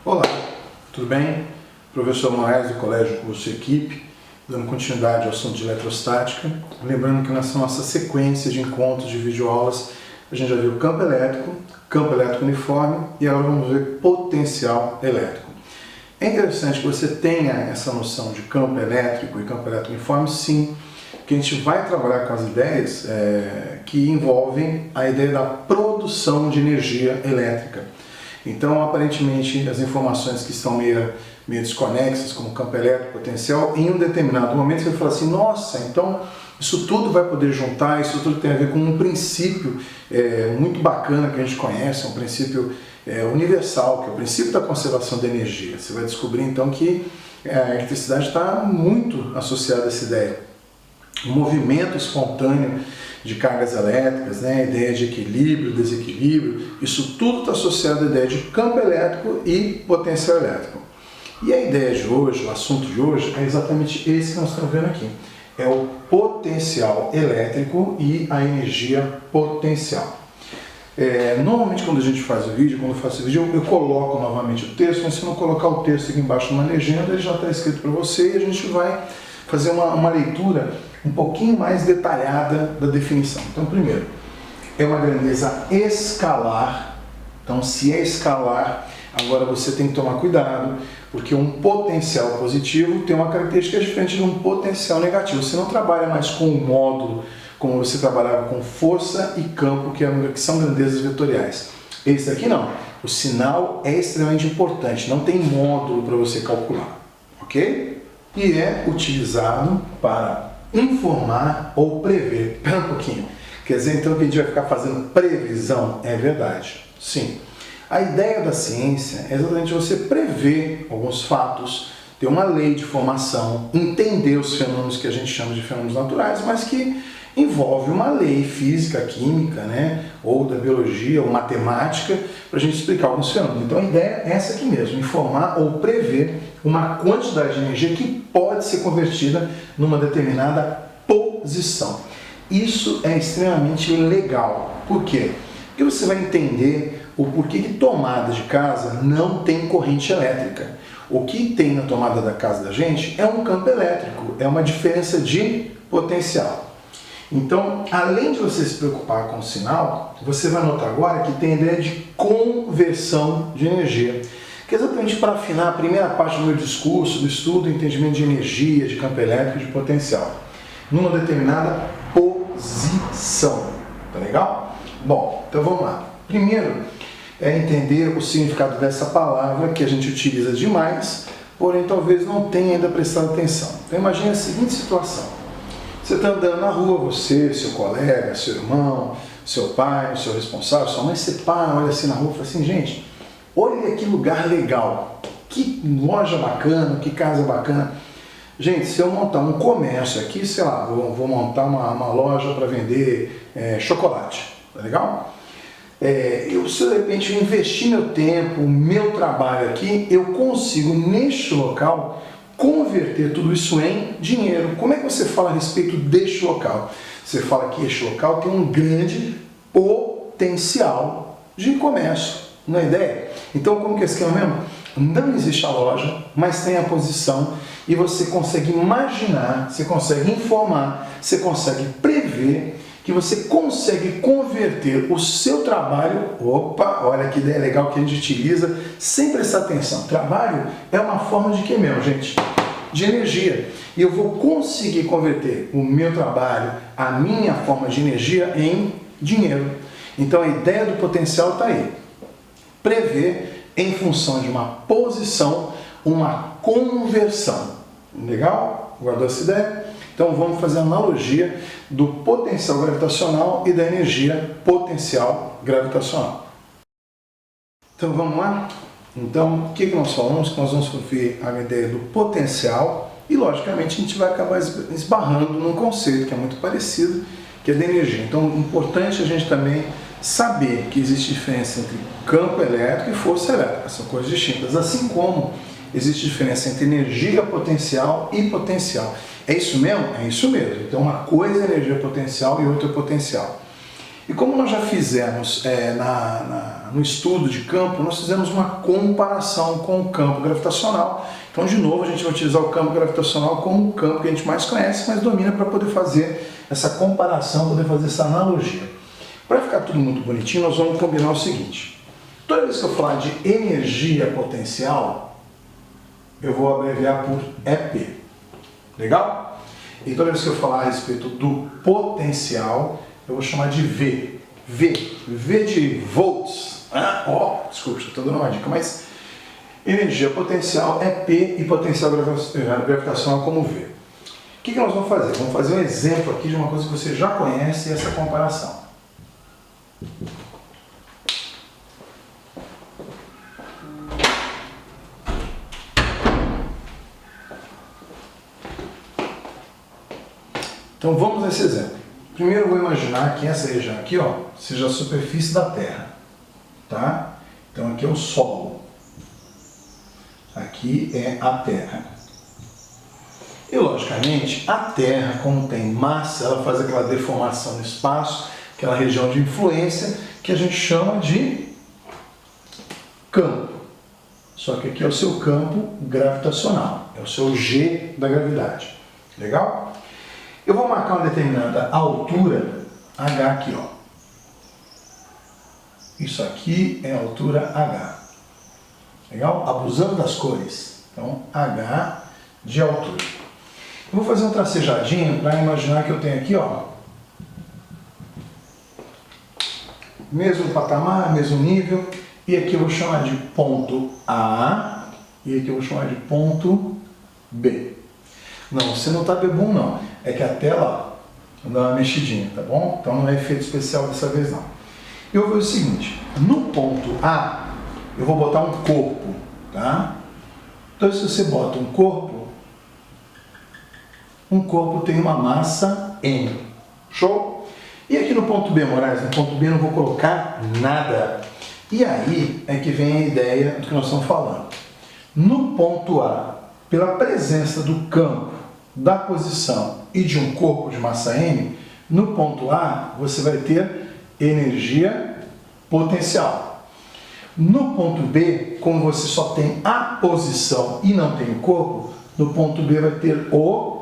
Olá, tudo bem? Professor Moraes do Colégio Curso Equipe, dando continuidade ao assunto de eletrostática. Lembrando que nessa nossa sequência de encontros de videoaulas, a gente já viu campo elétrico uniforme e agora vamos ver potencial elétrico. É interessante que você tenha essa noção de campo elétrico e campo elétrico uniforme, sim, que a gente vai trabalhar com as ideias que envolvem a ideia da produção de energia elétrica. Então, aparentemente, as informações que estão meio desconexas, como campo elétrico, potencial, em um determinado momento você vai falar assim, nossa, então isso tudo vai poder juntar, isso tudo tem a ver com um princípio muito bacana que a gente conhece, um princípio universal, que é o princípio da conservação da energia. Você vai descobrir, então, que a eletricidade está muito associada a essa ideia. O movimento espontâneo de cargas elétricas, a ideia de equilíbrio, desequilíbrio, isso tudo está associado à ideia de campo elétrico e potencial elétrico. E a ideia de hoje, o assunto de hoje, é exatamente esse que nós estamos vendo aqui. É o potencial elétrico e a energia potencial. Normalmente quando a gente faz o vídeo, quando eu faço o vídeo, eu coloco novamente o texto, mas se eu não colocar o texto aqui embaixo numa legenda, ele já está escrito para você e a gente vai fazer uma leitura um pouquinho mais detalhada da definição. Então, primeiro, é uma grandeza escalar. Então, se é escalar, agora você tem que tomar cuidado, porque um potencial positivo tem uma característica diferente de um potencial negativo. Você não trabalha mais com o módulo, como você trabalhava com força e campo, que são grandezas vetoriais. Esse aqui não. O sinal é extremamente importante, não tem módulo para você calcular, ok? E é utilizado para informar ou prever. Espera um pouquinho. Quer dizer, então, que a gente vai ficar fazendo previsão? É verdade. Sim. A ideia da ciência é exatamente você prever alguns fatos, ter uma lei de formação, entender os fenômenos que a gente chama de fenômenos naturais, mas que envolve uma lei física, química, ou da biologia, ou matemática, para a gente explicar alguns fenômenos. Então, a ideia é essa aqui mesmo, informar ou prever uma quantidade de energia que pode ser convertida numa determinada posição. Isso é extremamente legal. Por quê? Porque você vai entender o porquê que tomada de casa não tem corrente elétrica. O que tem na tomada da casa da gente é um campo elétrico, é uma diferença de potencial. Então, além de você se preocupar com o sinal, você vai notar agora que tem a ideia de conversão de energia, que é exatamente para afinar a primeira parte do meu discurso, do estudo, do entendimento de energia, de campo elétrico e de potencial, numa determinada posição. Tá legal? Bom, então vamos lá. Primeiro é entender o significado dessa palavra que a gente utiliza demais, porém talvez não tenha ainda prestado atenção. Então imagine a seguinte situação. Você está andando na rua, você, seu colega, seu irmão, seu pai, seu responsável, sua mãe, você para, olha assim na rua e fala assim, gente, olha que lugar legal, que loja bacana, que casa bacana. Gente, se eu montar um comércio aqui, sei lá, vou montar uma loja para vender chocolate, tá legal? Se de repente eu investir meu tempo, meu trabalho aqui, eu consigo neste local converter tudo isso em dinheiro. Como é que você fala a respeito deste local? Você fala que este local tem um grande potencial de comércio, não é ideia? Então, como que é esse esquema mesmo? Não existe a loja, mas tem a posição e você consegue imaginar, você consegue informar, você consegue prever que você consegue converter o seu trabalho, olha que ideia legal que a gente utiliza, sem prestar atenção. Trabalho é uma forma de quê mesmo, gente? De energia. E eu vou conseguir converter o meu trabalho, a minha forma de energia em dinheiro. Então a ideia do potencial está aí. Prever em função de uma posição, uma conversão. Legal? Guardou essa ideia? Então vamos fazer a analogia do potencial gravitacional e da energia potencial gravitacional. Então vamos lá? Então o que nós falamos? Que nós vamos ver a ideia do potencial e logicamente a gente vai acabar esbarrando num conceito que é muito parecido, que é da energia. Então é importante a gente também saber que existe diferença entre campo elétrico e força elétrica, são coisas distintas, assim como existe diferença entre energia potencial e potencial. É isso mesmo? É isso mesmo. Então uma coisa é energia potencial e outra é potencial. E como nós já fizemos no estudo de campo, nós fizemos uma comparação com o campo gravitacional. Então, de novo, a gente vai utilizar o campo gravitacional como o campo que a gente mais conhece, mas domina para poder fazer essa comparação, poder fazer essa analogia. Para ficar tudo muito bonitinho, nós vamos combinar o seguinte. Toda vez que eu falar de energia potencial, eu vou abreviar por EP. Legal? E toda vez que eu falar a respeito do potencial, eu vou chamar de V. V de volts. Desculpa, estou dando uma dica, mas energia potencial é P e potencial gravitacional como V. O que nós vamos fazer? Vamos fazer um exemplo aqui de uma coisa que você já conhece, essa comparação. Então vamos nesse exemplo. Primeiro eu vou imaginar que essa região aqui, seja a superfície da Terra, tá? Então aqui é o solo. Aqui é a Terra. E logicamente, a Terra, como tem massa, ela faz aquela deformação no espaço, aquela região de influência que a gente chama de campo. Só que aqui é o seu campo gravitacional, é o seu G da gravidade. Legal? Eu vou marcar uma determinada altura, H aqui, Isso aqui é a altura H. Legal? Abusando das cores. Então, H de altura. Eu vou fazer um tracejadinho para imaginar que eu tenho aqui, mesmo patamar, mesmo nível, e aqui eu vou chamar de ponto A, e aqui eu vou chamar de ponto B. Não, você não está bebum não, é que a tela dá uma mexidinha, tá bom? Então não é efeito especial dessa vez não. Eu vou fazer o seguinte, no ponto A, eu vou botar um corpo, tá? Então se você bota um corpo tem uma massa M, show? E aqui no ponto B, Moraes, no ponto B eu não vou colocar nada. E aí é que vem a ideia do que nós estamos falando. No ponto A, pela presença do campo, da posição e de um corpo de massa M, no ponto A você vai ter energia potencial. No ponto B, como você só tem a posição e não tem o corpo, no ponto B vai ter o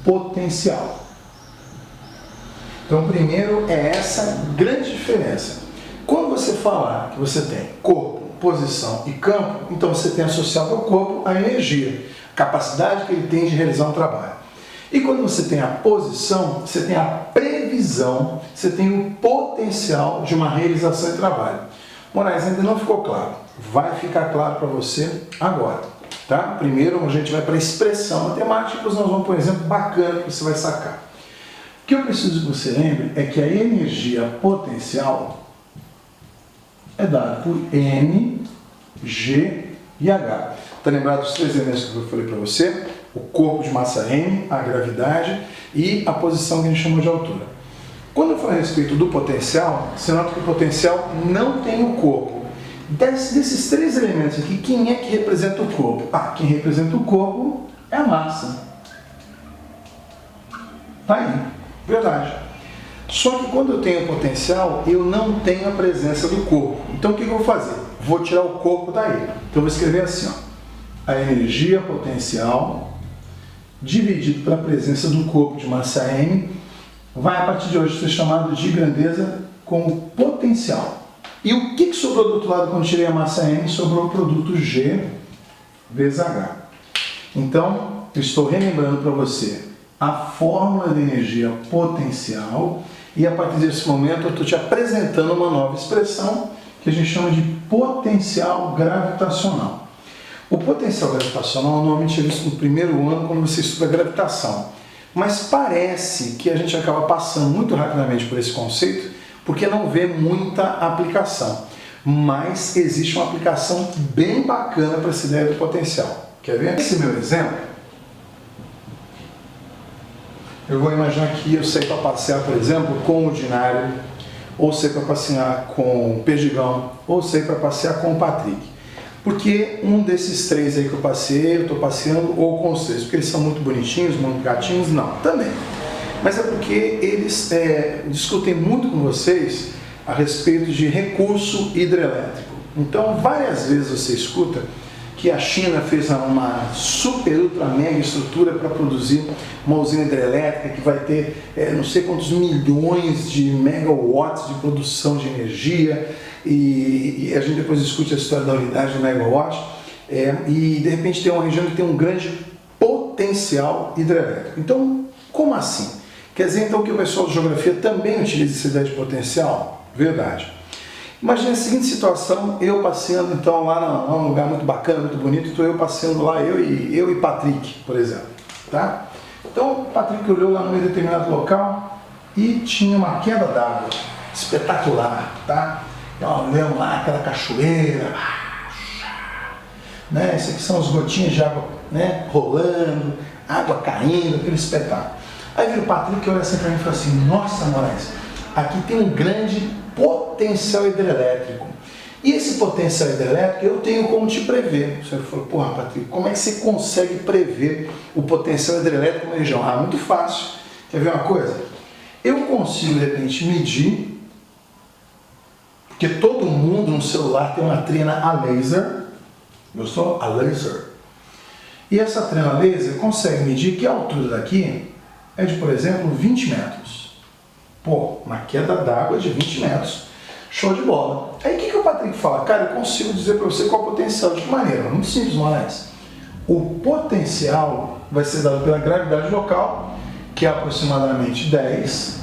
potencial. Então, primeiro é essa grande diferença. Quando você falar que você tem corpo, posição e campo, então você tem associado ao corpo a energia, a capacidade que ele tem de realizar um trabalho. E quando você tem a posição, você tem a previsão, você tem o potencial de uma realização de trabalho. Moraes, ainda não ficou claro. Vai ficar claro para você agora. Tá? Primeiro a gente vai para a expressão matemática, depois nós vamos para um exemplo bacana que você vai sacar. O que eu preciso que você lembre é que a energia potencial é dada por M, G e H. Está lembrado dos três elementos que eu falei para você? O corpo de massa M, a gravidade e a posição que a gente chamou de altura. Quando eu falo a respeito do potencial, você nota que o potencial não tem o corpo. Desses três elementos aqui, quem é que representa o corpo? Quem representa o corpo é a massa. Tá aí, verdade. Só que quando eu tenho potencial, eu não tenho a presença do corpo. Então o que eu vou fazer? Vou tirar o corpo daí. Então eu vou escrever assim, a energia potencial dividido pela presença do corpo de massa M vai a partir de hoje ser chamado de grandeza como potencial. E o que sobrou do outro lado quando tirei a massa M? Sobrou o produto G vezes H. Então, eu estou relembrando para você a fórmula de energia potencial e a partir desse momento eu estou te apresentando uma nova expressão que a gente chama de potencial gravitacional. O potencial gravitacional normalmente é visto no primeiro ano quando você estuda gravitação, mas parece que a gente acaba passando muito rapidamente por esse conceito porque não vê muita aplicação. Mas existe uma aplicação bem bacana para essa ideia do potencial. Quer ver? Esse meu exemplo, eu vou imaginar que eu saí para passear, por exemplo, com o Dinário, ou saí para passear com o Perdigão, ou saí para passear com o Patrick. Porque um desses três aí que eu passei, eu estou passeando ou com os três, porque eles são muito bonitinhos, muito gatinhos? Não, também. mas é porque eles discutem muito com vocês a respeito de recurso hidrelétrico. Então, várias vezes você escuta que a China fez uma super, ultra, mega estrutura para produzir uma usina hidrelétrica que vai ter não sei quantos milhões de megawatts de produção de energia, e a gente depois discute a história da unidade do megawatt, e de repente tem uma região que tem um grande potencial hidrelétrico. Então, como assim? Quer dizer então que o pessoal de geografia também utiliza essa ideia de potencial? Verdade. Imagina a seguinte situação, eu passeando então lá num lugar muito bacana, muito bonito, então eu passeando lá, eu e Patrick, por exemplo, tá? Então o Patrick olhou lá num determinado local e tinha uma queda d'água espetacular, tá? Então, olhando lá aquela cachoeira, né? Isso aqui são as gotinhas de água, né? Rolando, água caindo, aquele espetáculo. Aí vira o Patrick e olha assim pra mim e fala assim, nossa, Moraes, aqui tem um grande potencial hidrelétrico. E esse potencial hidrelétrico eu tenho como te prever. Você falou, porra, Patrick, como é que você consegue prever o potencial hidrelétrico na região? Ah, muito fácil. Quer ver uma coisa? Eu consigo, de repente, medir, porque todo mundo no celular tem uma trena a laser. Gostou? A laser. E essa trena laser consegue medir que a altura daqui é de, por exemplo, 20 metros. Pô, uma queda d'água de 20 metros. Show de bola. Aí o que o Patrick fala? Cara, eu consigo dizer para você qual é o potencial. De que maneira? Muito simples, Moraes. O potencial vai ser dado pela gravidade local, que é aproximadamente 10.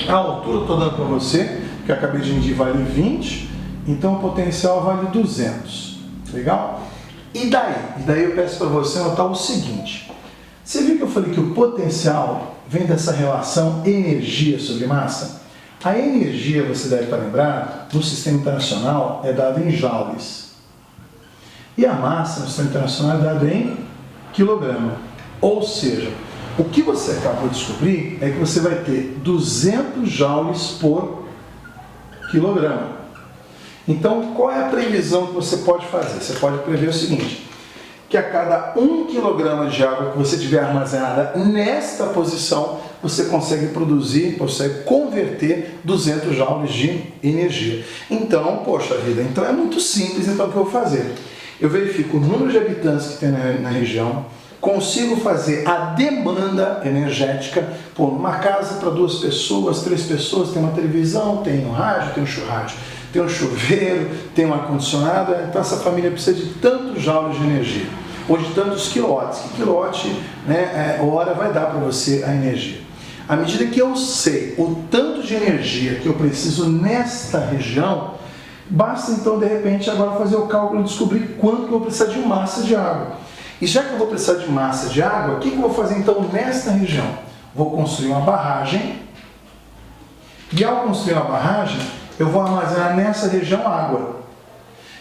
A altura eu estou dando para você, que eu acabei de medir, vale 20. Então o potencial vale 200. Legal? E daí? E daí eu peço para você notar o seguinte. Você viu que eu falei que o potencial vem dessa relação energia sobre massa? A energia, você deve estar lembrar, no sistema internacional é dada em joules. E a massa no sistema internacional é dada em quilograma. Ou seja, o que você acabou de descobrir é que você vai ter 200 joules por quilograma. Então, qual é a previsão que você pode fazer? Você pode prever o seguinte, que a cada 1 kg de água que você tiver armazenada nesta posição, você consegue produzir, consegue converter 200 joules de energia. Então, poxa vida, então é muito simples então o que eu vou fazer. Eu verifico o número de habitantes que tem na região, consigo fazer a demanda energética, pô, numa casa para 2 pessoas, 3 pessoas, tem uma televisão, tem um rádio, tem um chuveiro, tem um ar-condicionado, então essa família precisa de tantos joules de energia, ou de tantos quilowatts. Que quilowatt, né, hora vai dar para você a energia. À medida que eu sei o tanto de energia que eu preciso nesta região, basta então de repente agora fazer o cálculo e descobrir quanto que eu vou precisar de massa de água. E já que eu vou precisar de massa de água, o que eu vou fazer então nesta região? Vou construir uma barragem, e ao construir uma barragem, eu vou armazenar nessa região água.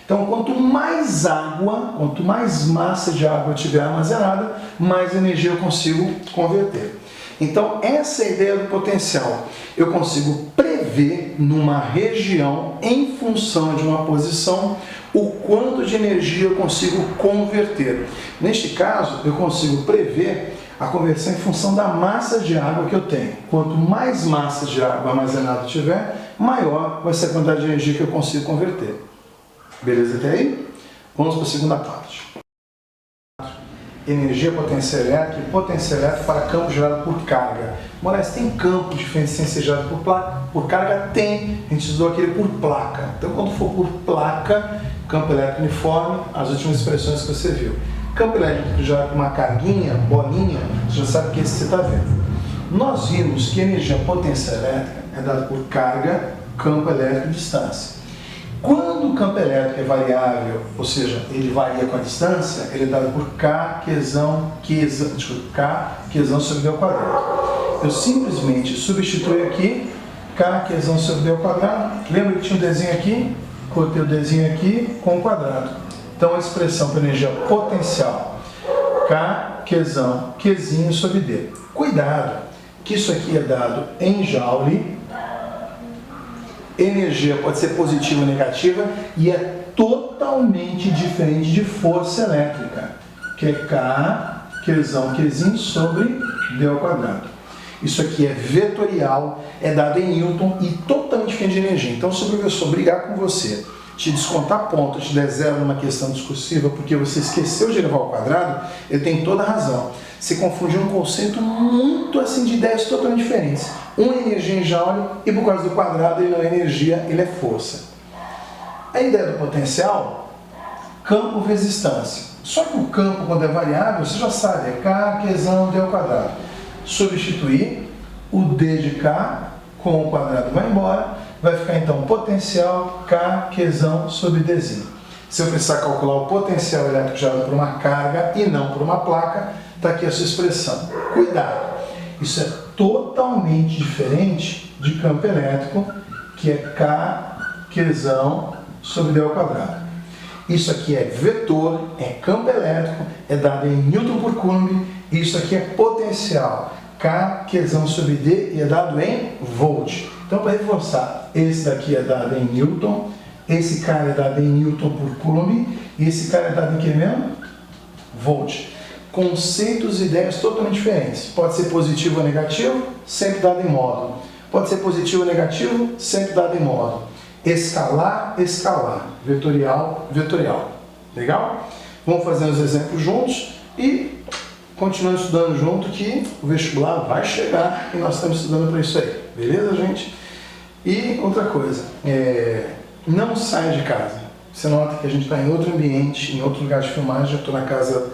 Então, quanto mais água, quanto mais massa de água eu tiver armazenada, mais energia eu consigo converter. Então, essa é a ideia do potencial. Eu consigo prever numa região, em função de uma posição, o quanto de energia eu consigo converter. Neste caso, eu consigo prever a conversão em função da massa de água que eu tenho. Quanto mais massa de água armazenada tiver, maior vai ser a quantidade de energia que eu consigo converter. Beleza até aí? Vamos para a segunda parte. Energia, potência elétrica e potência elétrica para campo gerado por carga. Moraes, tem campo diferente sem ser gerado por carga? Tem. A gente usou aquele por placa. Então, quando for por placa, campo elétrico uniforme, as últimas expressões que você viu. Campo elétrico gerado por uma carguinha, bolinha, você já sabe que esse você está vendo. Nós vimos que a energia potência elétrica é dada por carga, campo elétrico e distância. Quando o campo elétrico é variável, ou seja, ele varia com a distância, ele é dado por K quesão sobre D ao quadrado. Eu simplesmente substituo aqui K quesão sobre D ao quadrado. Lembra que tinha um Dzinho aqui? Cortei o Dzinho aqui com o quadrado. Então a expressão para energia potencial, K quesão Qzinho sobre D. Cuidado, que isso aqui é dado em joule. Energia pode ser positiva ou negativa e é totalmente diferente de força elétrica, que é K quesão Qzinho sobre D ao quadrado. Isso aqui é vetorial, é dado em Newton e totalmente diferente de energia. Então, se o professor brigar com você, te descontar ponto, te der zero numa questão discursiva porque você esqueceu de levar ao quadrado, ele tem toda a razão. Você confundiu um conceito muito assim de ideias totalmente diferentes. Um é energia em joule e por causa do quadrado ele não é energia, ele é força. A ideia do potencial, campo vezes distância. Só que o campo, quando é variável, você já sabe, é K, Qzão, D ao quadrado. Substituir o D de K com o quadrado vai embora, vai ficar então potencial K, Qzão sobre Dzinho. Se eu precisar calcular o potencial elétrico gerado por uma carga e não por uma placa, está aqui a sua expressão. Cuidado, isso é totalmente diferente de campo elétrico, que é K, Qzão sobre D ao quadrado. Isso aqui é vetor, é campo elétrico, é dado em Newton por Coulomb, e isso aqui é potencial, K, Qzão sobre D, e é dado em volt. Então, para reforçar, esse daqui é dado em Newton, esse cara é dado em Newton por Coulomb, e esse cara é dado em que mesmo? Volt. Conceitos e ideias totalmente diferentes. Pode ser positivo ou negativo, sempre dado em módulo. Pode ser positivo ou negativo, sempre dado em módulo. Escalar, escalar. Vetorial, vetorial. Legal? Vamos fazer os exemplos juntos e continuando estudando junto que o vestibular vai chegar e nós estamos estudando para isso aí. Beleza, gente? E outra coisa, não saia de casa. Você nota que a gente está em outro ambiente, em outro lugar de filmagem. Eu estou na casa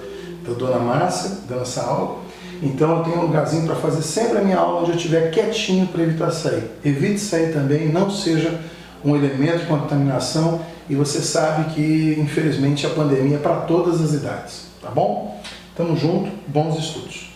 da dona Márcia, dando essa aula. Então eu tenho um lugarzinho para fazer sempre a minha aula onde eu estiver quietinho para evitar sair. Evite sair também, não seja um elemento de contaminação, e você sabe que infelizmente a pandemia é para todas as idades, tá bom? Tamo junto, bons estudos.